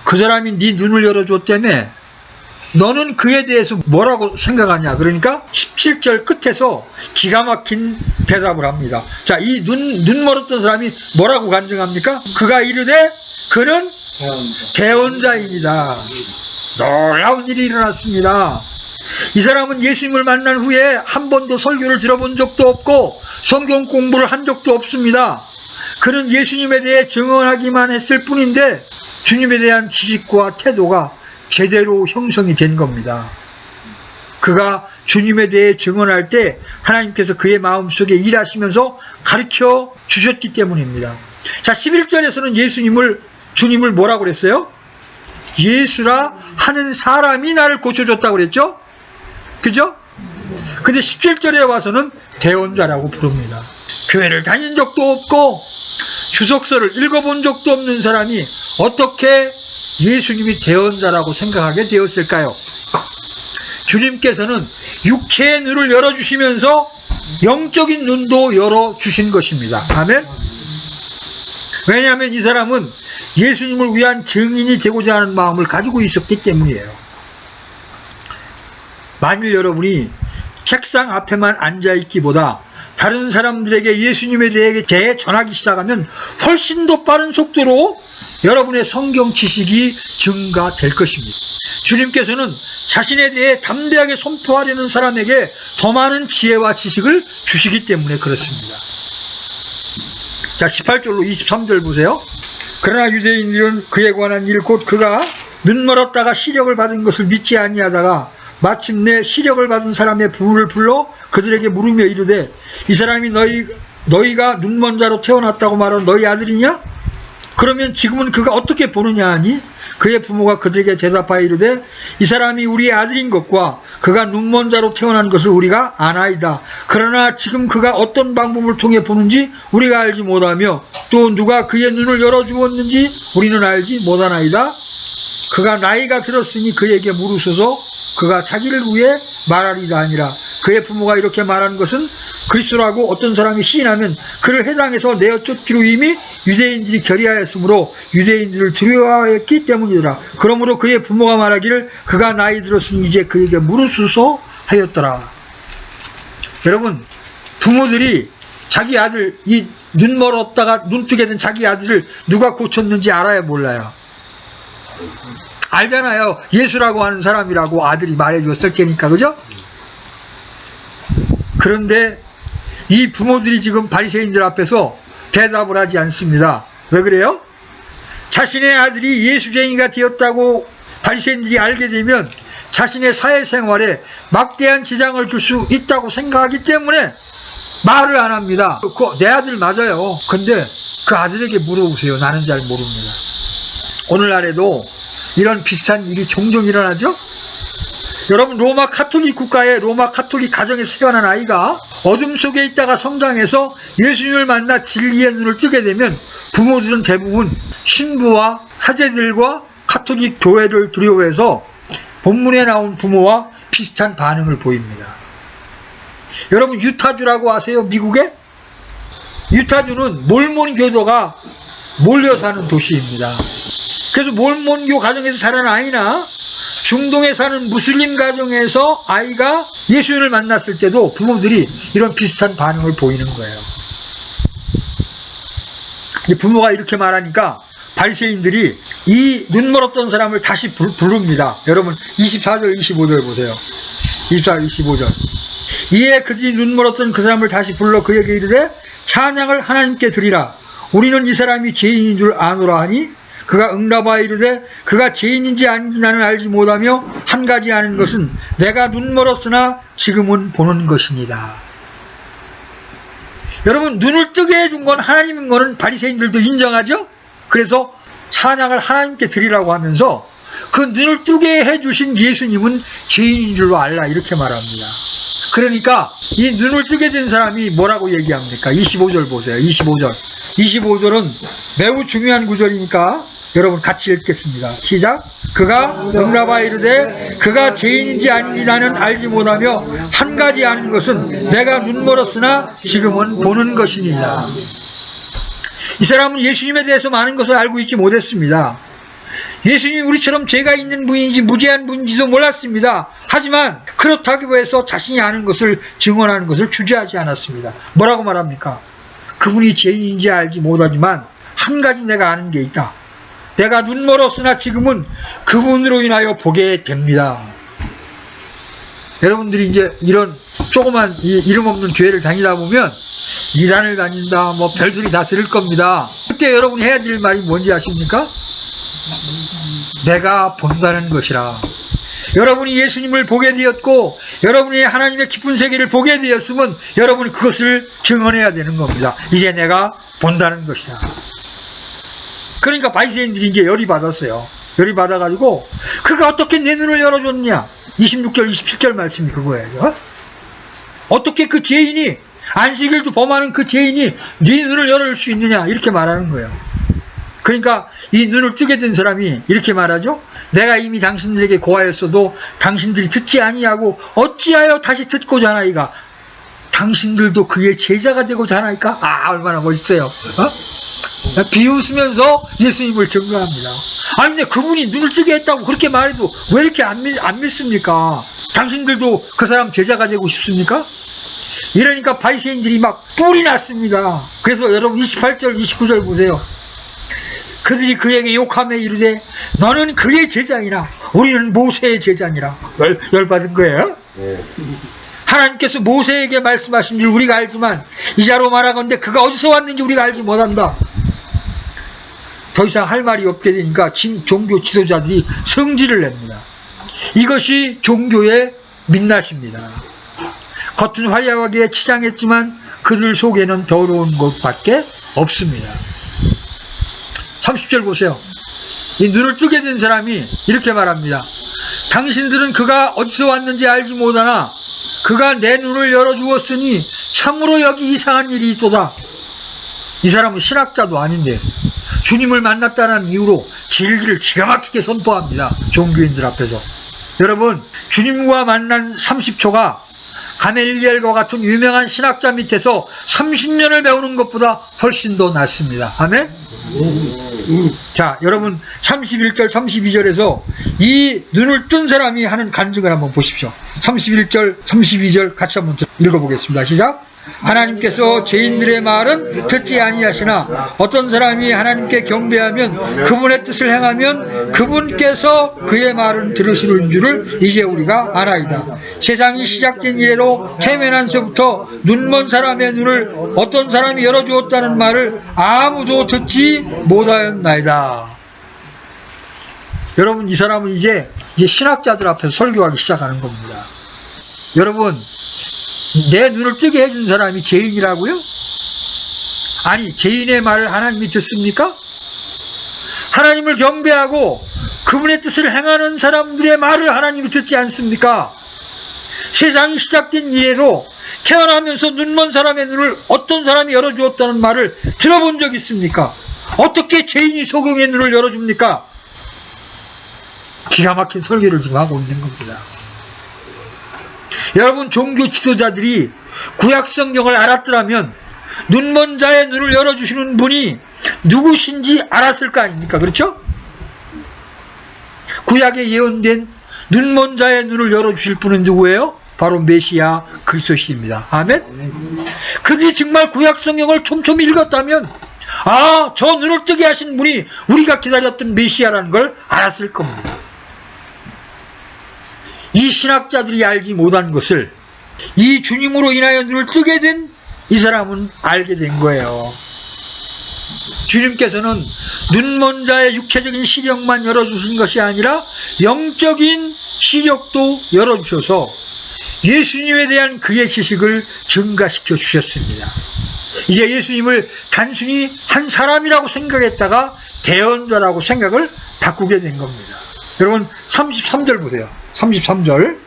그 사람이 네 눈을 열어줬다며 너는 그에 대해서 뭐라고 생각하냐? 그러니까 17절 끝에서 기가 막힌 대답을 합니다. 자, 이 눈 멀었던 사람이 뭐라고 간증합니까? 그가 이르되 그는 대언자입니다. 놀라운 일이 일어났습니다. 이 사람은 예수님을 만난 후에 한 번도 설교를 들어본 적도 없고 성경 공부를 한 적도 없습니다. 그는 예수님에 대해 증언하기만 했을 뿐인데 주님에 대한 지식과 태도가 제대로 형성이 된 겁니다. 그가 주님에 대해 증언할 때 하나님께서 그의 마음속에 일하시면서 가르쳐 주셨기 때문입니다. 자, 11절에서는 주님을 뭐라고 그랬어요? 예수라 하는 사람이 나를 고쳐줬다고 그랬죠? 그죠? 근데 17절에 와서는 대언자라고 부릅니다. 교회를 다닌 적도 없고 주석서를 읽어본 적도 없는 사람이 어떻게 예수님이 대언자라고 생각하게 되었을까요? 주님께서는 육체의 눈을 열어주시면서 영적인 눈도 열어주신 것입니다. 아멘? 왜냐하면 이 사람은 예수님을 위한 증인이 되고자 하는 마음을 가지고 있었기 때문이에요. 만일 여러분이 책상 앞에만 앉아있기보다 다른 사람들에게 예수님에 대해 전하기 시작하면 훨씬 더 빠른 속도로 여러분의 성경 지식이 증가될 것입니다. 주님께서는 자신에 대해 담대하게 선포하려는 사람에게 더 많은 지혜와 지식을 주시기 때문에 그렇습니다. 자, 18절로 23절 보세요. 그러나 유대인들은 그에 관한 일 곧 그가 눈멀었다가 시력을 받은 것을 믿지 아니하다가 마침내 시력을 받은 사람의 부부를 불러 그들에게 물으며 이르되 이 사람이 너희가 눈먼 자로 태어났다고 말하는 너희 아들이냐? 그러면 지금은 그가 어떻게 보느냐 하니 그의 부모가 그들에게 대답하여 이르되 이 사람이 우리의 아들인 것과 그가 눈먼 자로 태어난 것을 우리가 아나이다. 그러나 지금 그가 어떤 방법을 통해 보는지 우리가 알지 못하며 또 누가 그의 눈을 열어주었는지 우리는 알지 못하나이다. 그가 나이가 들었으니 그에게 물으소서. 그가 자기를 위해 말하리다 아니라 그의 부모가 이렇게 말하는 것은 그리스도라고 어떤 사람이 시인하면 그를 회당에서 내어 쫓기로 이미 유대인들이 결의하였으므로 유대인들을 두려워했기 때문이더라. 그러므로 그의 부모가 말하기를 그가 나이 들었으니 이제 그에게 물으소서 하였더라. 여러분, 부모들이 자기 아들, 이 눈 멀었다가 눈 뜨게 된 자기 아들을 누가 고쳤는지 알아야 몰라요? 알잖아요. 예수라고 하는 사람이라고 아들이 말해줬을 테니까, 그죠? 그런데 이 부모들이 지금 바리새인들 앞에서 대답을 하지 않습니다. 왜 그래요? 자신의 아들이 예수쟁이가 되었다고 바리새인들이 알게 되면 자신의 사회생활에 막대한 지장을 줄 수 있다고 생각하기 때문에 말을 안 합니다. 내 아들 맞아요. 근데 그 아들에게 물어보세요. 나는 잘 모릅니다. 오늘날에도 이런 비슷한 일이 종종 일어나죠? 여러분, 로마 카톨릭 국가의 로마 카톨릭 가정에서 태어난 아이가 어둠 속에 있다가 성장해서 예수님을 만나 진리의 눈을 뜨게 되면 부모들은 대부분 신부와 사제들과 카톨릭 교회를 두려워해서 본문에 나온 부모와 비슷한 반응을 보입니다. 여러분, 유타주라고 아세요? 미국에? 유타주는 몰몬 교도가 몰려 사는 도시입니다. 그래서 몰몬교 가정에서 자란 아이나 중동에 사는 무슬림 가정에서 아이가 예수님을 만났을 때도 부모들이 이런 비슷한 반응을 보이는 거예요. 부모가 이렇게 말하니까 바리새인들이 이 눈멀었던 사람을 다시 부릅니다. 여러분, 24절 25절 보세요. 24, 25절. 이에 그들이 눈멀었던 그 사람을 다시 불러 그에게 이르되 찬양을 하나님께 드리라. 우리는 이 사람이 죄인인 줄 아노라 하니 그가 응답하여 이르되 그가 죄인인지 아닌지 나는 알지 못하며 한 가지 아는 것은 내가 눈멀었으나 지금은 보는 것이니라. 여러분, 눈을 뜨게 해준 건 하나님인 거는 바리새인들도 인정하죠? 그래서 찬양을 하나님께 드리라고 하면서 그 눈을 뜨게 해주신 예수님은 죄인인 줄로 알라 이렇게 말합니다. 그러니까 이 눈을 뜨게 된 사람이 뭐라고 얘기합니까? 25절 보세요. 25절은 매우 중요한 구절이니까 여러분 같이 읽겠습니다. 시작. 그가 응답하여 이르되 그가 죄인인지 아닌지 나는 알지 못하며 한 가지 아는 것은 내가 눈멀었으나 지금은 보는 것이니라. 이 사람은 예수님에 대해서 많은 것을 알고 있지 못했습니다. 예수님이 우리처럼 죄가 있는 분인지 무죄한 분인지도 몰랐습니다. 하지만 그렇다고 해서 자신이 아는 것을 증언하는 것을 주저하지 않았습니다. 뭐라고 말합니까? 그분이 죄인인지 알지 못하지만 한 가지 내가 아는 게 있다. 내가 눈멀었으나 지금은 그분으로 인하여 보게 됩니다. 여러분들이 이제 이런 조그만 이름 없는 교회를 다니다 보면 이단을 다닌다, 뭐 별소리 다 들을 겁니다. 그때 여러분이 해야 될 말이 뭔지 아십니까? 내가 본다는 것이라. 여러분이 예수님을 보게 되었고 여러분이 하나님의 깊은 세계를 보게 되었으면 여러분이 그것을 증언해야 되는 겁니다. 이제 내가 본다는 것이다. 그러니까 바리새인들이 이제 열이 받았어요. 열이 받아가지고 그가 어떻게 내 눈을 열어줬냐. 26절 27절 말씀이 그거예요. 어떻게 그 죄인이, 안식일도 범하는 그 죄인이 네 눈을 열어줄 수 있느냐, 이렇게 말하는 거예요. 그러니까 이 눈을 뜨게 된 사람이 이렇게 말하죠. 내가 이미 당신들에게 고하였어도 당신들이 듣지 아니하고 어찌하여 다시 듣고자 하나이까. 당신들도 그의 제자가 되고자 하나이까. 아, 얼마나 멋있어요. 비웃으면서 예수님을 증거합니다. 아니 근데 그분이 눈을 뜨게 했다고 그렇게 말해도 왜 이렇게 안 믿습니까? 당신들도 그 사람 제자가 되고 싶습니까? 이러니까 바리새인들이 막 뿔이 났습니다. 그래서 여러분 28절 29절 보세요. 그들이 그에게 욕하며 이르되 너는 그의 제자이나 우리는 모세의 제자니라. 열받은 거예요. 하나님께서 모세에게 말씀하신 줄 우리가 알지만 이자로 말하건대 그가 어디서 왔는지 우리가 알지 못한다. 더 이상 할 말이 없게 되니까 종교 지도자들이 성질을 냅니다. 이것이 종교의 민낯입니다. 겉은 화려하게 치장했지만 그들 속에는 더러운 것밖에 없습니다. 30절 보세요. 이 눈을 뜨게 된 사람이 이렇게 말합니다. 당신들은 그가 어디서 왔는지 알지 못하나 그가 내 눈을 열어주었으니 참으로 여기 이상한 일이 있도다. 이 사람은 신학자도 아닌데 주님을 만났다는 이유로 진리를 기가 막히게 선포합니다. 종교인들 앞에서. 여러분, 주님과 만난 30초가 가멜리엘과 같은 유명한 신학자 밑에서 30년을 배우는 것보다 훨씬 더 낫습니다. 아멘? 자, 여러분 31절 32절에서 이 눈을 뜬 사람이 하는 간증을 한번 보십시오. 31절 32절 같이 한번 읽어보겠습니다. 시작. 하나님께서 죄인들의 말은 듣지 아니하시나 어떤 사람이 하나님께 경배하면 그분의 뜻을 행하면 그분께서 그의 말은 들으시는 줄을 이제 우리가 알아이다. 세상이 시작된 이래로 태어난서부터 눈먼 사람의 눈을 어떤 사람이 열어주었다는 말을 아무도 듣지 못하였나이다. 여러분, 이 사람은 이제 신학자들 앞에서 설교하기 시작하는 겁니다. 여러분, 내 눈을 뜨게 해준 사람이 죄인이라고요? 아니, 죄인의 말을 하나님이 듣습니까? 하나님을 경배하고 그분의 뜻을 행하는 사람들의 말을 하나님이 듣지 않습니까? 세상이 시작된 이래로 태어나면서 눈먼 사람의 눈을 어떤 사람이 열어주었다는 말을 들어본 적 있습니까? 어떻게 죄인이 소경의 눈을 열어줍니까? 기가 막힌 설교를 지금 하고 있는 겁니다. 여러분, 종교 지도자들이 구약 성경을 알았더라면 눈먼 자의 눈을 열어주시는 분이 누구신지 알았을 거 아닙니까? 그렇죠? 구약에 예언된 눈먼 자의 눈을 열어주실 분은 누구예요? 바로 메시아 그리스도십니다. 아멘? 그들이 정말 구약 성경을 촘촘히 읽었다면 아, 저 눈을 뜨게 하신 분이 우리가 기다렸던 메시아라는 걸 알았을 겁니다. 이 신학자들이 알지 못한 것을 이 주님으로 인하여 눈을 뜨게 된 이 사람은 알게 된 거예요. 주님께서는 눈먼 자의 육체적인 시력만 열어주신 것이 아니라 영적인 시력도 열어주셔서 예수님에 대한 그의 지식을 증가시켜 주셨습니다. 이제 예수님을 단순히 한 사람이라고 생각했다가 대언자라고 생각을 바꾸게 된 겁니다. 여러분 33절 보세요. 33절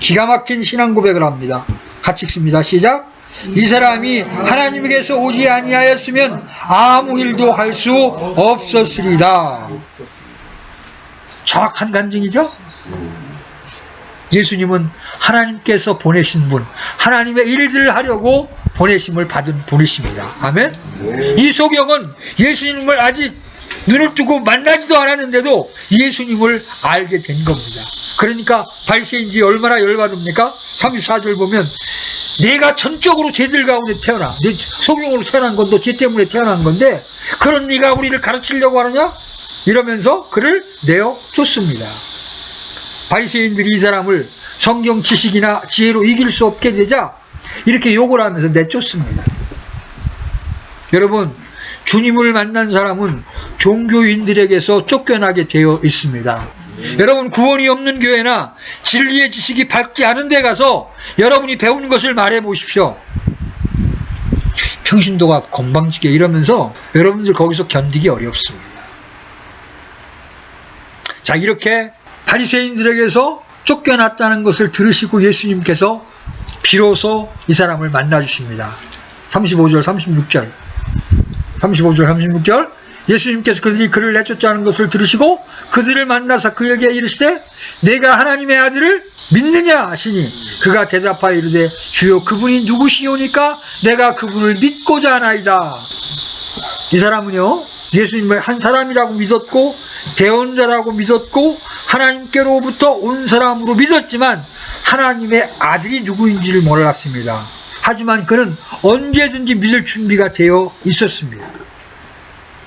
기가 막힌 신앙 고백을 합니다. 같이 읽습니다. 시작. 이 사람이 하나님에게서 오지 아니하였으면 아무 일도 할 수 없었으리다. 정확한 간증이죠? 예수님은 하나님께서 보내신 분, 하나님의 일들을 하려고 보내심을 받은 분이십니다. 아멘? 이 소경은 예수님을 아직 눈을 뜨고 만나지도 않았는데도 예수님을 알게 된 겁니다. 그러니까 바리새인들이 얼마나 열받습니까? 34절 보면 내가 전적으로 쟤들 가운데 태어나, 내 소경으로 태어난 건 너 쟤 때문에 태어난 건데 그런 네가 우리를 가르치려고 하느냐? 이러면서 그를 내어 쫓습니다. 바리새인들이 이 사람을 성경 지식이나 지혜로 이길 수 없게 되자 이렇게 욕을 하면서 내쫓습니다. 여러분, 주님을 만난 사람은 종교인들에게서 쫓겨나게 되어 있습니다. 여러분, 구원이 없는 교회나 진리의 지식이 밝지 않은 데 가서 여러분이 배운 것을 말해 보십시오. 평신도가 건방지게 이러면서 여러분들 거기서 견디기 어렵습니다. 자, 이렇게 바리새인들에게서 쫓겨났다는 것을 들으시고 예수님께서 비로소 이 사람을 만나주십니다. 35절 36절 35절 36절 예수님께서 그들이 그를 내쫓자는 것을 들으시고 그들을 만나서 그에게 이르시되 내가 하나님의 아들을 믿느냐 하시니 그가 대답하여 이르되 주여 그분이 누구시오니까 내가 그분을 믿고자 하나이다. 이 사람은요 예수님을 한 사람이라고 믿었고 대언자라고 믿었고 하나님께로부터 온 사람으로 믿었지만 하나님의 아들이 누구인지를 몰랐습니다. 하지만 그는 언제든지 믿을 준비가 되어 있었습니다.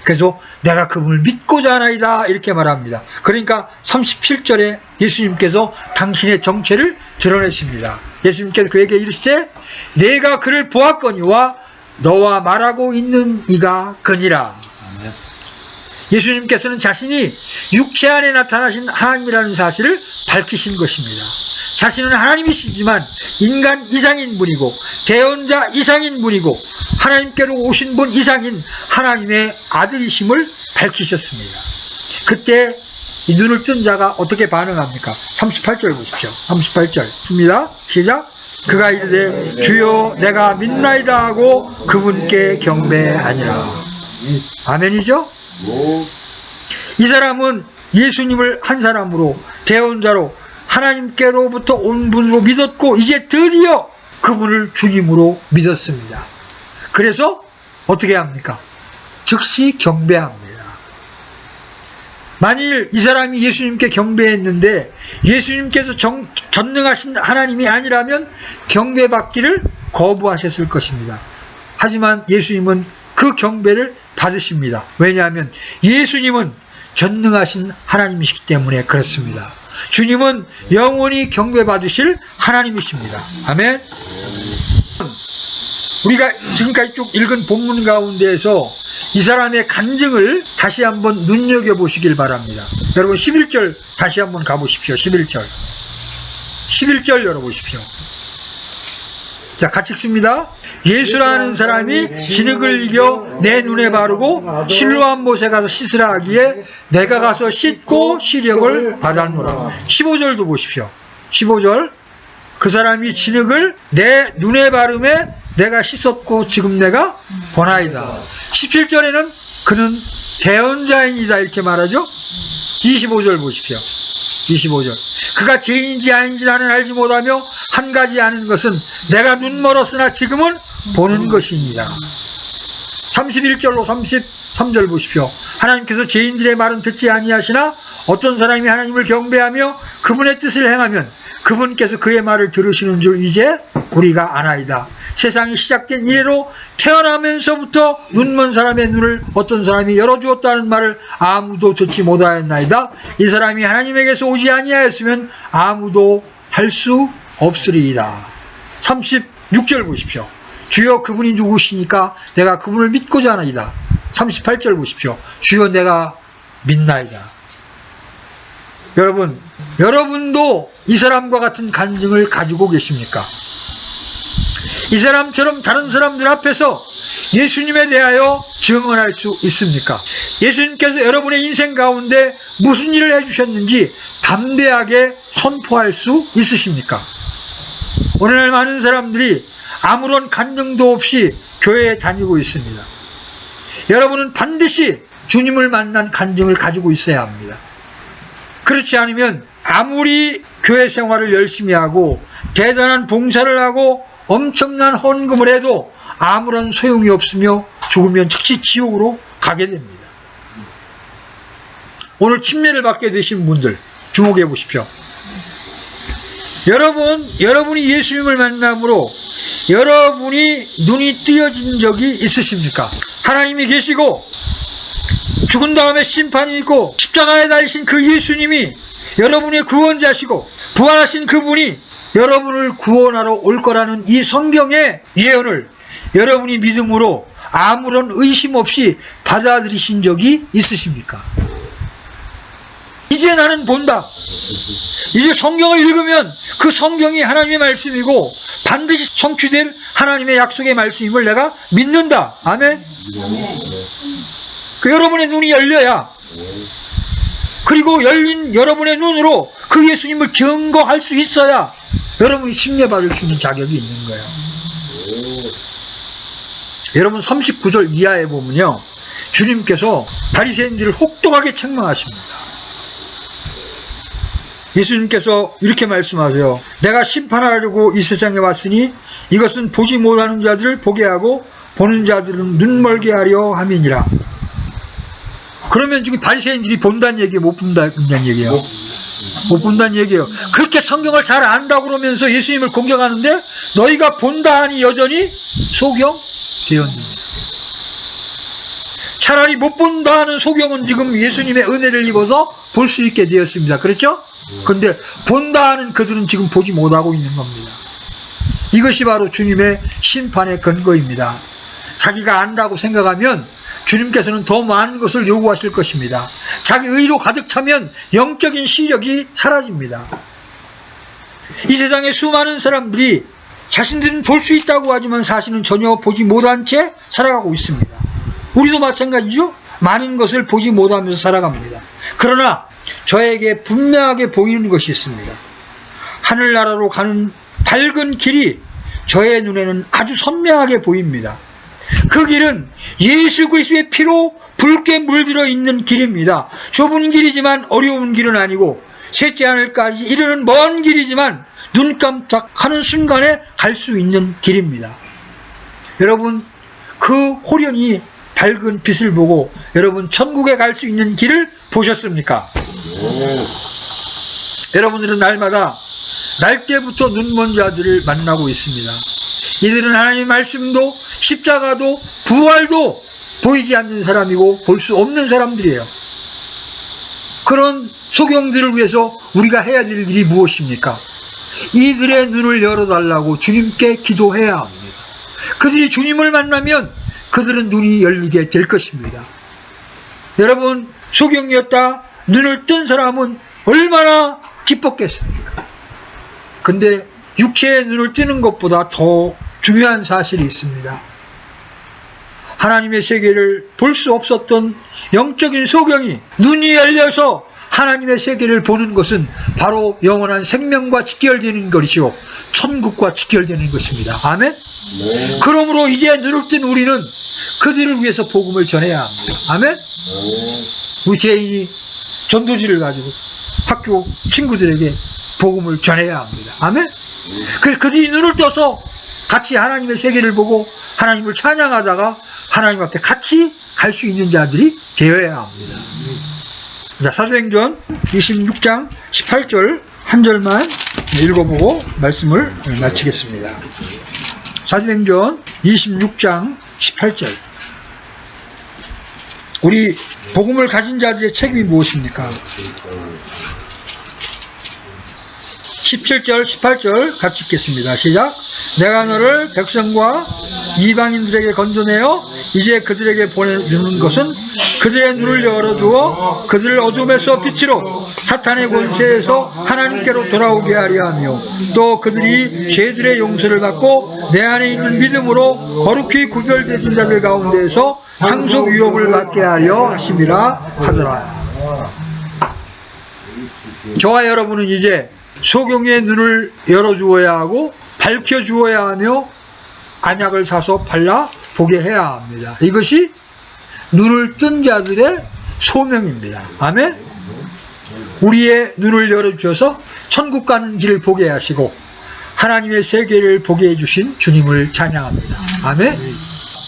그래서 내가 그분을 믿고자 하나이다 이렇게 말합니다. 그러니까 37절에 예수님께서 당신의 정체를 드러내십니다. 예수님께서 그에게 이르시되 내가 그를 보았거니와 너와 말하고 있는 이가 그니라. 예수님께서는 자신이 육체 안에 나타나신 하나님이라는 사실을 밝히신 것입니다. 자신은 하나님이시지만 인간 이상인 분이고 대언자 이상인 분이고 하나님께로 오신 분 이상인 하나님의 아들이심을 밝히셨습니다. 그때 이 눈을 뜬 자가 어떻게 반응합니까? 38절 보십시오. 38절 입니다. 시작. 그가 이르되 주여 내가 믿나이다 하고 그분께 경배하니라. 아멘이죠? 이 사람은 예수님을 한 사람으로 대언자로 하나님께로부터 온 분으로 믿었고 이제 드디어 그분을 주님으로 믿었습니다. 그래서 어떻게 합니까? 즉시 경배합니다. 만일 이 사람이 예수님께 경배했는데 예수님께서 전능하신 하나님이 아니라면 경배받기를 거부하셨을 것입니다. 하지만 예수님은 그 경배를 받으십니다. 왜냐하면 예수님은 전능하신 하나님이시기 때문에 그렇습니다. 주님은 영원히 경배받으실 하나님이십니다. 아멘. 우리가 지금까지 쭉 읽은 본문 가운데에서 이 사람의 간증을 다시 한번 눈여겨보시길 바랍니다. 여러분 11절 다시 한번 가보십시오. 11절 열어보십시오. 자, 같이 읽습니다. 예수라는 사람이 진흙을 이겨 내 눈에 바르고 실로암 못에 가서 씻으라 하기에 내가 가서 씻고 시력을 받았노라. 15절도 보십시오. 15절 그 사람이 진흙을 내 눈에 바르매 내가 씻었고 지금 내가 보나이다. 17절에는 그는 대언자인이다 이렇게 말하죠. 25절 보십시오. 25절 그가 죄인인지 아닌지 나는 알지 못하며 한 가지 아는 것은 내가 눈 멀었으나 지금은 보는 것입니다. 31절로 33절 보십시오. 하나님께서 죄인들의 말은 듣지 아니하시나 어떤 사람이 하나님을 경배하며 그분의 뜻을 행하면 그분께서 그의 말을 들으시는 줄 이제 우리가 아나이다. 세상이 시작된 이래로 태어나면서부터 눈먼 사람의 눈을 어떤 사람이 열어주었다는 말을 아무도 듣지 못하였나이다. 이 사람이 하나님에게서 오지 아니하였으면 아무도 할 수 없으리이다. 36절 보십시오. 주여 그분이 누구시니까 내가 그분을 믿고자 하나이다. 38절 보십시오. 주여 내가 믿나이다. 여러분도 이 사람과 같은 간증을 가지고 계십니까? 이 사람처럼 다른 사람들 앞에서 예수님에 대하여 증언할 수 있습니까? 예수님께서 여러분의 인생 가운데 무슨 일을 해주셨는지 담대하게 선포할 수 있으십니까? 오늘날 많은 사람들이 아무런 간증도 없이 교회에 다니고 있습니다. 여러분은 반드시 주님을 만난 간증을 가지고 있어야 합니다. 그렇지 않으면 아무리 교회 생활을 열심히 하고 대단한 봉사를 하고 엄청난 헌금을 해도 아무런 소용이 없으며 죽으면 즉시 지옥으로 가게 됩니다. 오늘 침례를 받게 되신 분들 주목해 보십시오. 여러분이 예수님을 만남으로 여러분이 눈이 뜨여진 적이 있으십니까? 하나님이 계시고 죽은 다음에 심판이 있고 십자가에 달리신 그 예수님이 여러분의 구원자시고 부활하신 그분이 여러분을 구원하러 올 거라는 이 성경의 예언을 여러분이 믿음으로 아무런 의심 없이 받아들이신 적이 있으십니까? 이제 나는 본다. 이제 성경을 읽으면 그 성경이 하나님의 말씀이고 반드시 성취될 하나님의 약속의 말씀임을 내가 믿는다. 아멘. 그 여러분의 눈이 열려야 그리고 열린 여러분의 눈으로 그 예수님을 증거할 수 있어야 여러분이 심려받을 수 있는 자격이 있는 거예요. 여러분 39절 이하에 보면요, 주님께서 바리새인들을 혹독하게 책망하십니다. 예수님께서 이렇게 말씀하세요. 내가 심판하려고 이 세상에 왔으니 이것은 보지 못하는 자들을 보게 하고 보는 자들은 눈멀게 하려 함이니라. 그러면 지금 바리새인들이 본다는 얘기예요, 못 본다는 얘기예요? 못 본다는 얘기예요. 그렇게 성경을 잘 안다고 그러면서 예수님을 공격하는데 너희가 본다 하니 여전히 소경되었느니라. 차라리 못 본다 하는 소경은 지금 예수님의 은혜를 입어서 볼 수 있게 되었습니다. 그렇죠? 근데 본다 하는 그들은 지금 보지 못하고 있는 겁니다. 이것이 바로 주님의 심판의 근거입니다. 자기가 안다고 생각하면 주님께서는 더 많은 것을 요구하실 것입니다. 자기 의로 가득 차면 영적인 시력이 사라집니다. 이 세상에 수많은 사람들이 자신들은 볼 수 있다고 하지만 사실은 전혀 보지 못한 채 살아가고 있습니다. 우리도 마찬가지죠. 많은 것을 보지 못하면서 살아갑니다. 그러나 저에게 분명하게 보이는 것이 있습니다. 하늘나라로 가는 밝은 길이 저의 눈에는 아주 선명하게 보입니다. 그 길은 예수 그리스도의 피로 붉게 물들어 있는 길입니다. 좁은 길이지만 어려운 길은 아니고 셋째 하늘까지 이르는 먼 길이지만 눈 깜짝하는 순간에 갈 수 있는 길입니다. 여러분, 그 호련히 밝은 빛을 보고 여러분 천국에 갈 수 있는 길을 보셨습니까? 여러분들은 날마다 날때부터 눈먼 자들을 만나고 있습니다. 이들은 하나님의 말씀도 십자가도 부활도 보이지 않는 사람이고 볼 수 없는 사람들이에요. 그런 소경들을 위해서 우리가 해야 될 일이 무엇입니까? 이들의 눈을 열어달라고 주님께 기도해야 합니다. 그들이 주님을 만나면 그들은 눈이 열리게 될 것입니다. 여러분, 소경이었다 눈을 뜬 사람은 얼마나 기뻤겠습니까? 근데 육체의 눈을 뜨는 것보다 더 중요한 사실이 있습니다. 하나님의 세계를 볼 수 없었던 영적인 소경이 눈이 열려서 하나님의 세계를 보는 것은 바로 영원한 생명과 직결되는 것이요 천국과 직결되는 것입니다. 아멘? 네. 그러므로 이제 눈을 뜬 우리는 그들을 위해서 복음을 전해야 합니다. 아멘? 네. 우리 개인이 전도지를 가지고 학교 친구들에게 복음을 전해야 합니다. 아멘? 그래서 그들이 눈을 떠서 같이 하나님의 세계를 보고 하나님을 찬양하다가 하나님 앞에 같이 갈 수 있는 자들이 되어야 합니다. 자, 사도행전 26장 18절 한 절만 읽어보고 말씀을 마치겠습니다. 사도행전 26장 18절. 우리 복음을 가진 자들의 책임이 무엇입니까? 17절, 18절 같이 읽겠습니다. 시작. 내가 너를 백성과 이방인들에게 건져내어 이제 그들에게 보내주는 것은 그들의 눈을 열어주어 그들을 어둠에서 빛으로 사탄의 권세에서 하나님께로 돌아오게 하려 하며 또 그들이 죄들의 용서를 받고 내 안에 있는 믿음으로 거룩히 구별되신 자들 가운데에서 상속 유업을 받게 하려 하심이라 하더라. 저와 여러분은 이제 소경의 눈을 열어주어야 하고 밝혀주어야 하며 안약을 사서 발라 보게 해야 합니다. 이것이 눈을 뜬 자들의 소명입니다. 아멘? 우리의 눈을 열어주셔서 천국 가는 길을 보게 하시고 하나님의 세계를 보게 해주신 주님을 찬양합니다. 아멘?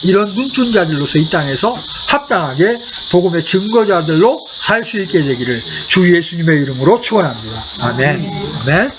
이런 눈뜬 자들로서 이 땅에서 합당하게 복음의 증거자들로 살 수 있게 되기를 주 예수님의 이름으로 축원합니다. 아멘. 아멘.